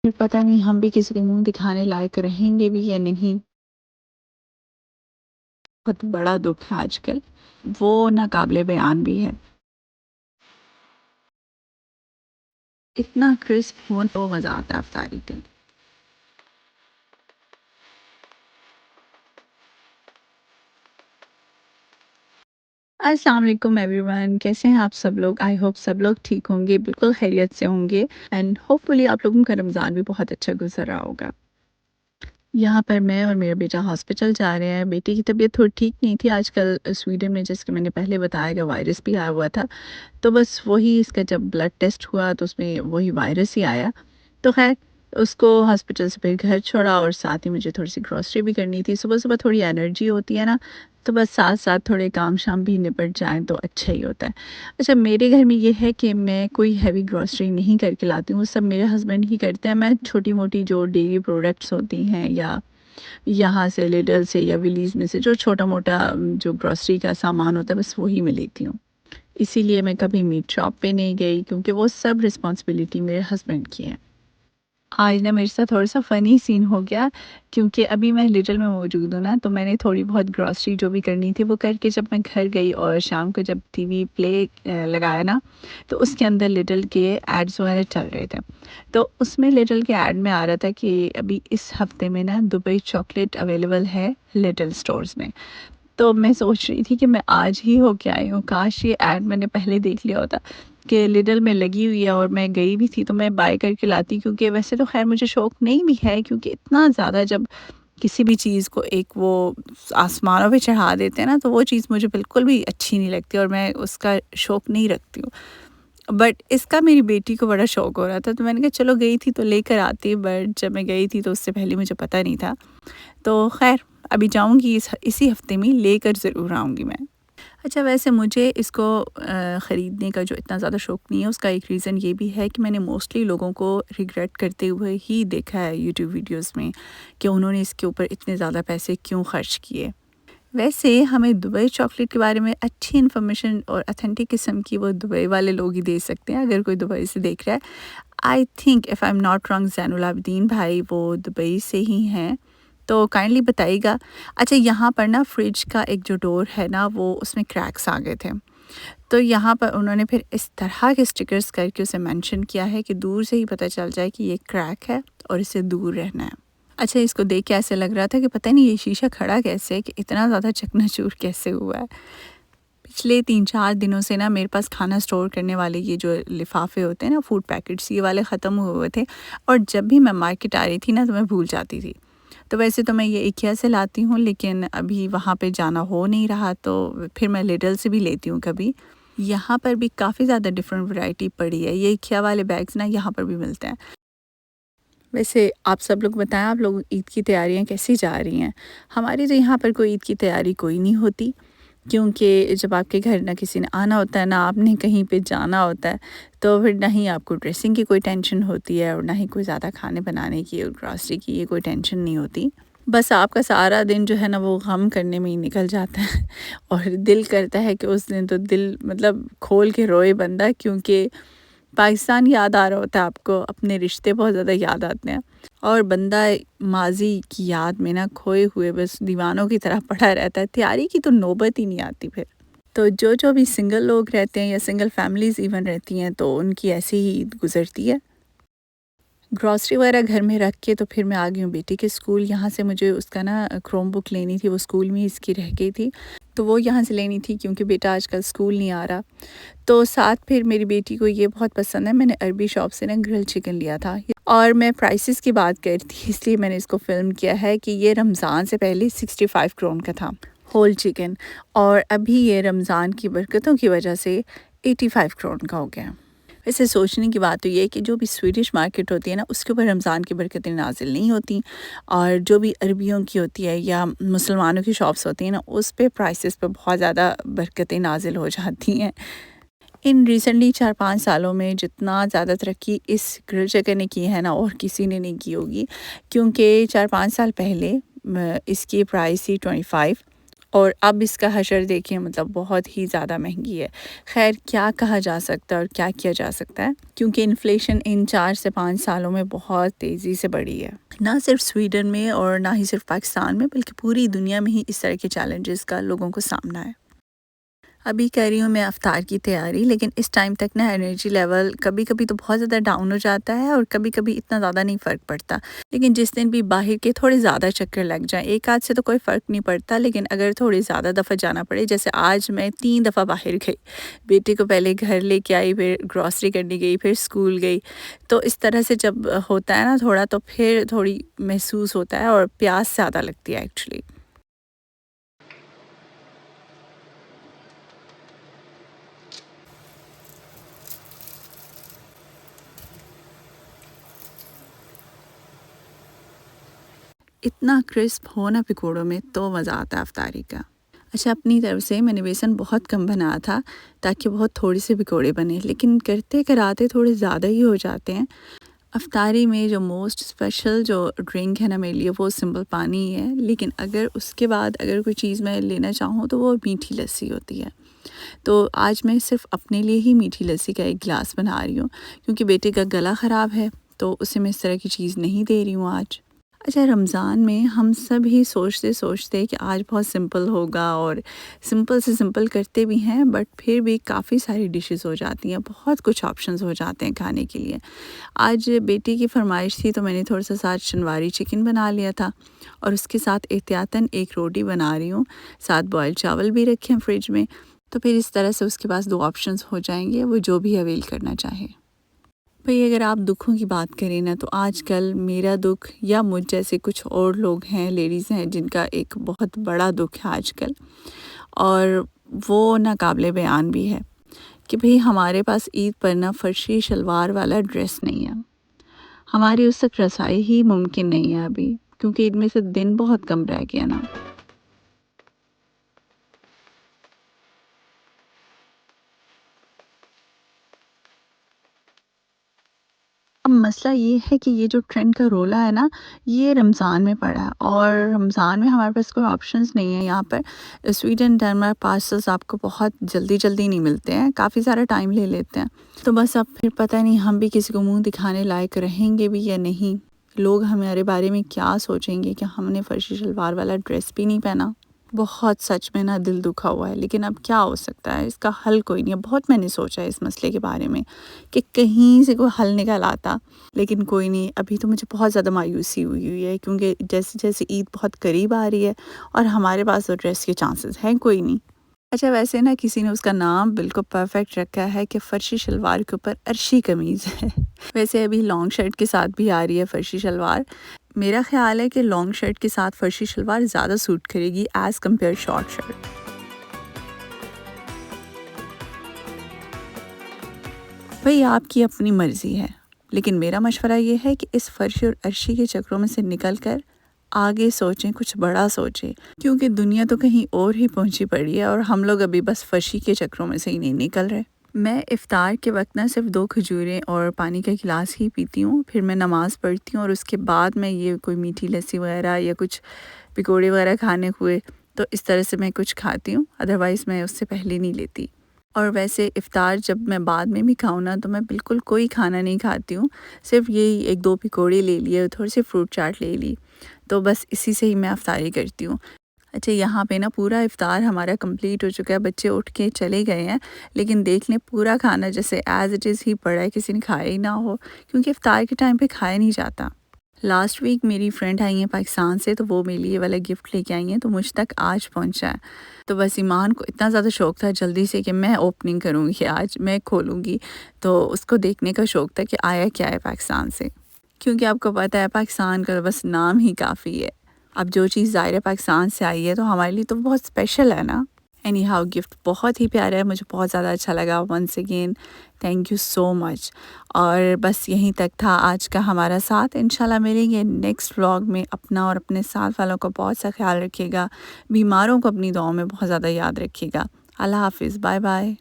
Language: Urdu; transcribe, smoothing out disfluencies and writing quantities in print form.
پھر پتہ نہیں ہم بھی کسی کے منہ دکھانے لائق رہیں گے بھی یا نہیں۔ بہت بڑا دکھ ہے آج کل، وہ ناقابل بیان بھی ہے۔ اتنا کرسپ ہو تو مزہ آتا ہے افطاری کے۔ السلام علیکم ایوری ون، کیسے ہیں آپ سب لوگ؟ آئی ہوپ سب لوگ ٹھیک ہوں گے، بالکل خیریت سے ہوں گے، اینڈ ہوپ فلی آپ لوگوں کا رمضان بھی بہت اچھا گزر رہا ہوگا۔ یہاں پر میں اور میرا بیٹا ہاسپٹل جا رہے ہیں۔ بیٹی کی طبیعت تھوڑی ٹھیک نہیں تھی آج کل سویڈن میں، جیسے کہ میں نے پہلے بتایا کہ وائرس بھی آیا ہوا تھا، تو بس وہی اس کا جب بلڈ ٹیسٹ ہوا تو اس میں وہی وائرس ہی آیا۔ تو خیر اس کو ہاسپٹل سے پھر گھر چھوڑا، اور ساتھ ہی مجھے تھوڑی سی گروسری بھی کرنی تھی۔ صبح صبح تھوڑی انرجی ہوتی ہے نا، تو بس ساتھ ساتھ تھوڑے کام شام بھی نپٹ جائیں تو اچھا ہی ہوتا ہے۔ اچھا، میرے گھر میں یہ ہے کہ میں کوئی ہیوی گروسری نہیں کر کے لاتی ہوں، سب میرے ہسبینڈ ہی کرتے ہیں۔ میں چھوٹی موٹی جو ڈیلی پروڈکٹس ہوتی ہیں، یا یہاں سے لیڈل سے یا ولیز میں سے جو چھوٹا موٹا جو گروسری کا سامان ہوتا ہے، بس وہی میں لیتی ہوں۔ اسی لیے میں کبھی میٹ شاپ پہ نہیں گئی، کیونکہ وہ سب رسپانسبلٹی میرے ہسبینڈ کی ہے۔ آج نا میرے ساتھ تھوڑا سا فنی سین ہو گیا، کیونکہ ابھی میں لٹل میں موجود ہوں نا، تو میں نے تھوڑی بہت گروسری جو بھی کرنی تھی وہ کر کے جب میں گھر گئی، اور شام کو جب ٹی وی پلے لگایا نا، تو اس کے اندر لٹل کے ایڈز وغیرہ چل رہے تھے۔ تو اس میں لٹل کے ایڈ میں آ رہا تھا کہ ابھی اس ہفتے میں نا دبئی چاکلیٹ اویلیبل ہے لٹل سٹورز میں۔ تو میں سوچ رہی تھی کہ میں آج ہی ہو کے آئی ہوں، کاش یہ ایڈ میں نے پہلے دیکھ لیا ہوتا کہ لڈل میں لگی ہوئی ہے، اور میں گئی بھی تھی تو میں بائی کر کے لاتی، کیونکہ ویسے تو خیر مجھے شوق نہیں بھی ہے، کیونکہ اتنا زیادہ جب کسی بھی چیز کو ایک وہ آسمانوں پہ چڑھا دیتے ہیں نا، تو وہ چیز مجھے بالکل بھی اچھی نہیں لگتی، اور میں اس کا شوق نہیں رکھتی ہوں۔ بٹ اس کا میری بیٹی کو بڑا شوق ہو رہا تھا، تو میں نے کہا چلو گئی تھی تو لے کر آتی، بٹ جب میں گئی تھی تو اس سے پہلے مجھے پتہ نہیں تھا، تو خیر ابھی جاؤں گی اسی ہفتے میں لے کر ضرور آؤں گی میں۔ اچھا، ویسے مجھے اس کو خریدنے کا جو اتنا زیادہ شوق نہیں ہے، اس کا ایک ریزن یہ بھی ہے کہ میں نے موسٹلی لوگوں کو ریگریٹ کرتے ہوئے ہی دیکھا ہے یوٹیوب ویڈیوز میں، کہ انہوں نے اس کے اوپر اتنے زیادہ پیسے کیوں خرچ کیے۔ ویسے ہمیں دبئی چاکلیٹ کے بارے میں اچھی انفارمیشن اور اتھینٹک قسم کی وہ دبئی والے لوگ ہی دے سکتے ہیں، اگر کوئی دبئی سے دیکھ رہا ہے۔ I think if I am not wrong, Zain ul-Abidin بھائی وہ دبئی سے ہی ہیں، تو کائنڈلی بتائیے گا۔ اچھا، یہاں پر نا فریج کا ایک جو ڈور ہے نا، وہ اس میں کریکس آ گئے تھے، تو یہاں پر انہوں نے پھر اس طرح کے اسٹکرز کر کے اسے مینشن کیا ہے کہ دور سے ہی پتہ چل جائے کہ یہ کریک ہے اور اسے دور رہنا ہے۔ اچھا، اس کو دیکھ کے ایسے لگ رہا تھا کہ پتہ نہیں یہ شیشہ کھڑا کیسے ہے، کہ اتنا زیادہ چکنا چور کیسے ہوا ہے۔ پچھلے 3-4 دنوں سے نا میرے پاس کھانا سٹور کرنے والے یہ جو لفافے ہوتے ہیں نا، فوڈ پیکٹس، یہ والے ختم ہوئے تھے، اور جب بھی میں مارکیٹ آ رہی تھی نا تو میں بھول جاتی تھی۔ تو ویسے تو میں یہ ایکیا سے لاتی ہوں، لیکن ابھی وہاں پہ جانا ہو نہیں رہا، تو پھر میں لیڈل سے بھی لیتی ہوں کبھی۔ یہاں پر بھی کافی زیادہ ڈیفرنٹ ورائٹی پڑی ہے، یہ ایکیا والے بیگز نا یہاں پر بھی ملتے ہیں۔ ویسے آپ سب لوگ بتائیں، آپ لوگ عید کی تیاریاں کیسی جا رہی ہیں؟ ہماری تو یہاں پر کوئی عید کی تیاری کوئی نہیں ہوتی، کیونکہ جب آپ کے گھر نہ کسی نے آنا ہوتا ہے، نہ آپ نے کہیں پہ جانا ہوتا ہے، تو پھر نہ ہی آپ کو ڈریسنگ کی کوئی ٹینشن ہوتی ہے، اور نہ ہی کوئی زیادہ کھانے بنانے کی اور گراسری کی یہ کوئی ٹینشن نہیں ہوتی۔ بس آپ کا سارا دن جو ہے نا وہ غم کرنے میں ہی نکل جاتا ہے، اور دل کرتا ہے کہ اس دن تو دل مطلب کھول کے روئے بندہ، کیونکہ پاکستان یاد آ رہا ہوتا ہے آپ کو، اپنے رشتے بہت زیادہ یاد آتے ہیں، اور بندہ ماضی کی یاد میں نا کھوئے ہوئے بس دیوانوں کی طرح پڑا رہتا ہے، تیاری کی تو نوبت ہی نہیں آتی پھر۔ تو جو بھی سنگل لوگ رہتے ہیں یا سنگل فیملیز ایون رہتی ہیں، تو ان کی ایسی ہی عید گزرتی ہے۔ گروسری وغیرہ گھر میں رکھ کے تو پھر میں آ گئی ہوں بیٹی کے اسکول۔ یہاں سے مجھے اس کا نا کروم بک لینی تھی، وہ اسکول میں اس کی رہ گئی تھی، تو وہ یہاں سے لینی تھی، کیونکہ بیٹا آج کل اسکول نہیں آ رہا۔ تو ساتھ پھر میری بیٹی کو یہ بہت پسند ہے، میں نے عربی شاپ سے نا گرل چکن لیا تھا، اور میں پرائسز کی بات کرتی اس لیے میں نے اس کو فلم کیا ہے کہ یہ رمضان سے پہلے 65 کرون کا تھا ہول چکن، اور ابھی یہ رمضان کی برکتوں کی وجہ سے 85 کرون کا ہو گیا۔ ویسے سوچنے کی بات تو یہ ہے کہ جو بھی سویڈش مارکیٹ ہوتی ہے نا، اس کے اوپر رمضان کی برکتیں نازل نہیں ہوتی، اور جو بھی عربیوں کی ہوتی ہے یا مسلمانوں کی شاپس ہوتی ہیں نا، اس پہ پرائسز پہ بہت زیادہ برکتیں نازل ہو جاتی ہیں۔ ان ریسنٹلی 4-5 سالوں میں جتنا زیادہ ترقی اس گرل چکن نے کی ہے نا، اور کسی نے نہیں کی ہوگی، کیونکہ 4-5 سال پہلے اس کی پرائس تھی 25، اور اب اس کا حشر دیکھیں مطلب بہت ہی زیادہ مہنگی ہے۔ خیر کیا کہا جا سکتا ہے اور کیا کیا جا سکتا ہے، کیونکہ انفلیشن ان 4 سے 5 سالوں میں بہت تیزی سے بڑھی ہے، نہ صرف سویڈن میں اور نہ ہی صرف پاکستان میں بلکہ پوری دنیا میں ہی اس طرح کے چیلنجز کا لوگوں کو سامنا ہے۔ ابھی کر رہی ہوں میں افطار کی تیاری، لیکن اس ٹائم تک نا انرجی لیول کبھی کبھی تو بہت زیادہ ڈاؤن ہو جاتا ہے اور کبھی کبھی اتنا زیادہ نہیں فرق پڑتا، لیکن جس دن بھی باہر کے تھوڑے زیادہ چکر لگ جائیں، ایک آدھ سے تو کوئی فرق نہیں پڑتا، لیکن اگر تھوڑی زیادہ دفعہ جانا پڑے، جیسے آج میں 3 دفعہ باہر گئی، بیٹے کو پہلے گھر لے کے آئی، پھر گروسری کرنے گئی، پھر اسکول گئی، تو اس طرح سے جب ہوتا ہے نا تھوڑا، تو پھر تھوڑی محسوس ہوتا ہے اور پیاس زیادہ لگتی ہے ایکچولی۔ اتنا کرسپ ہو نا پکوڑوں میں تو مزہ آتا ہے افطاری کا۔ اچھا اپنی طرف سے میں نے بیسن بہت کم بنا تھا تاکہ بہت تھوڑی سے پکوڑے بنے، لیکن کرتے کراتے تھوڑے زیادہ ہی ہو جاتے ہیں۔ افطاری میں جو موسٹ اسپیشل جو ڈرنک ہے نا میرے لیے وہ سمپل پانی ہی ہے، لیکن اگر اس کے بعد اگر کوئی چیز میں لینا چاہوں تو وہ میٹھی لسی ہوتی ہے۔ تو آج میں صرف اپنے لیے ہی میٹھی لسی کا ایک گلاس بنا رہی ہوں، کیونکہ بیٹے کا گلا خراب ہے تو اسے میں اس طرح کی چیز نہیں دے رہی ہوں آج۔ اچھا رمضان میں ہم سب ہی سوچتے کہ آج بہت سمپل ہوگا، اور سمپل سے سمپل کرتے بھی ہیں، بٹ پھر بھی کافی ساری ڈشز ہو جاتی ہیں، بہت کچھ آپشنز ہو جاتے ہیں کھانے کے لیے۔ آج بیٹی کی فرمائش تھی تو میں نے تھوڑا سا ساتھ شنواری چکن بنا لیا تھا، اور اس کے ساتھ احتیاطاً ایک روٹی بنا رہی ہوں، ساتھ بوائل چاول بھی رکھے ہیں فریج میں، تو پھر اس طرح سے اس کے پاس 2 آپشنز ہو جائیں گے، وہ جو بھی اویل کرنا چاہے۔ بھئی اگر آپ دکھوں کی بات کریں نا، تو آج کل میرا دکھ یا مجھ جیسے کچھ اور لوگ ہیں، لیڈیز ہیں، جن کا ایک بہت بڑا دکھ ہے آج کل، اور وہ ناقابل بیان بھی ہے کہ بھئی ہمارے پاس عید پر نا فرشی شلوار والا ڈریس نہیں ہے، ہماری اس تک رسائی ہی ممکن نہیں ہے ابھی، کیونکہ عید میں سے دن بہت کم رہ گیا نا۔ اب مسئلہ یہ ہے کہ یہ جو ٹرینڈ کا رولا ہے نا، یہ رمضان میں پڑا ہے، اور رمضان میں ہمارے پاس کوئی آپشنز نہیں ہے یہاں پر۔ سویڈن ڈنمارک پارسلز آپ کو بہت جلدی جلدی نہیں ملتے ہیں، کافی سارا ٹائم لے لیتے ہیں، تو بس اب پھر پتہ نہیں ہم بھی کسی کو منہ دکھانے لائق رہیں گے بھی یا نہیں، لوگ ہمارے بارے میں کیا سوچیں گے کہ ہم نے فرشی شلوار والا ڈریس بھی نہیں پہنا۔ بہت سچ میں نا دل دکھا ہوا ہے، لیکن اب کیا ہو سکتا ہے، اس کا حل کوئی نہیں ہے۔ بہت میں نے سوچا ہے اس مسئلے کے بارے میں کہ کہیں سے کوئی حل نکل آتا، لیکن کوئی نہیں۔ ابھی تو مجھے بہت زیادہ مایوسی ہوئی ہے، کیونکہ جیسے جیسے عید بہت قریب آ رہی ہے اور ہمارے پاس تو ڈریس کے چانسز ہیں کوئی نہیں۔ اچھا ویسے نا کسی نے اس کا نام بالکل پرفیکٹ رکھا ہے کہ فرشی شلوار کے اوپر عرشی قمیض ہے۔ ویسے ابھی لانگ شرٹ کے ساتھ بھی آ رہی ہے فرشی شلوار، میرا خیال ہے کہ لانگ شرٹ کے ساتھ فرشی شلوار زیادہ سوٹ کرے گی ایز کمپیئر شارٹ شرٹ۔ بھئی آپ کی اپنی مرضی ہے، لیکن میرا مشورہ یہ ہے کہ اس فرشی اور عرشی کے چکروں میں سے نکل کر آگے سوچیں، کچھ بڑا سوچیں، کیونکہ دنیا تو کہیں اور ہی پہنچی پڑی ہے، اور ہم لوگ ابھی بس فرشی کے چکروں میں سے ہی نہیں نکل رہے۔ میں افطار کے وقت نہ صرف 2 کھجوریں اور پانی کا گلاس ہی پیتی ہوں، پھر میں نماز پڑھتی ہوں، اور اس کے بعد میں یہ کوئی میٹھی لسی وغیرہ یا کچھ پکوڑے وغیرہ کھانے ہوئے تو اس طرح سے میں کچھ کھاتی ہوں، ادروائز میں اس سے پہلے نہیں لیتی۔ اور ویسے افطار جب میں بعد میں بھی کھاؤں نا، تو میں بالکل کوئی کھانا نہیں کھاتی ہوں، صرف یہی 1-2 پکوڑے لے لیے، تھوڑی سی فروٹ چاٹ لے لی، تو بس اسی سے ہی میں افطاری کرتی ہوں۔ اچھا یہاں پہ نا پورا افطار ہمارا کمپلیٹ ہو چکا ہے، بچے اٹھ کے چلے گئے ہیں، لیکن دیکھ لیں پورا کھانا جیسے ایز اٹ از ہی پڑا ہے، کسی نے کھایا ہی نہ ہو، کیونکہ افطار کے ٹائم پہ کھایا نہیں جاتا۔ لاسٹ ویک میری فرینڈ آئی ہیں پاکستان سے، تو وہ میرے لیے والا گفٹ لے کے آئی ہیں، تو مجھ تک آج پہنچا ہے، تو بس ایمان کو اتنا زیادہ شوق تھا جلدی سے کہ میں اوپننگ کروں گی، آج میں کھولوں گی، تو اس کو دیکھنے کا شوق تھا کہ آیا کیا ہے پاکستان سے، کیونکہ آپ کو پتہ ہے پاکستان کا بس نام ہی کافی ہے۔ اب جو چیز ظاہر ہے پاکستان سے آئی ہے تو ہمارے لیے تو بہت اسپیشل ہے نا۔ اینی ہاؤ گفٹ بہت ہی پیارا ہے، مجھے بہت زیادہ اچھا لگا، once again thank you so much. اور بس یہیں تک تھا آج کا ہمارا ساتھ، انشاءاللہ ملیں گے نیکسٹ ولاگ میں۔ اپنا اور اپنے ساتھ والوں کا بہت سا خیال رکھیے گا، بیماروں کو اپنی دعاؤں میں بہت زیادہ یاد رکھیے گا۔ اللہ حافظ، بائے بائے۔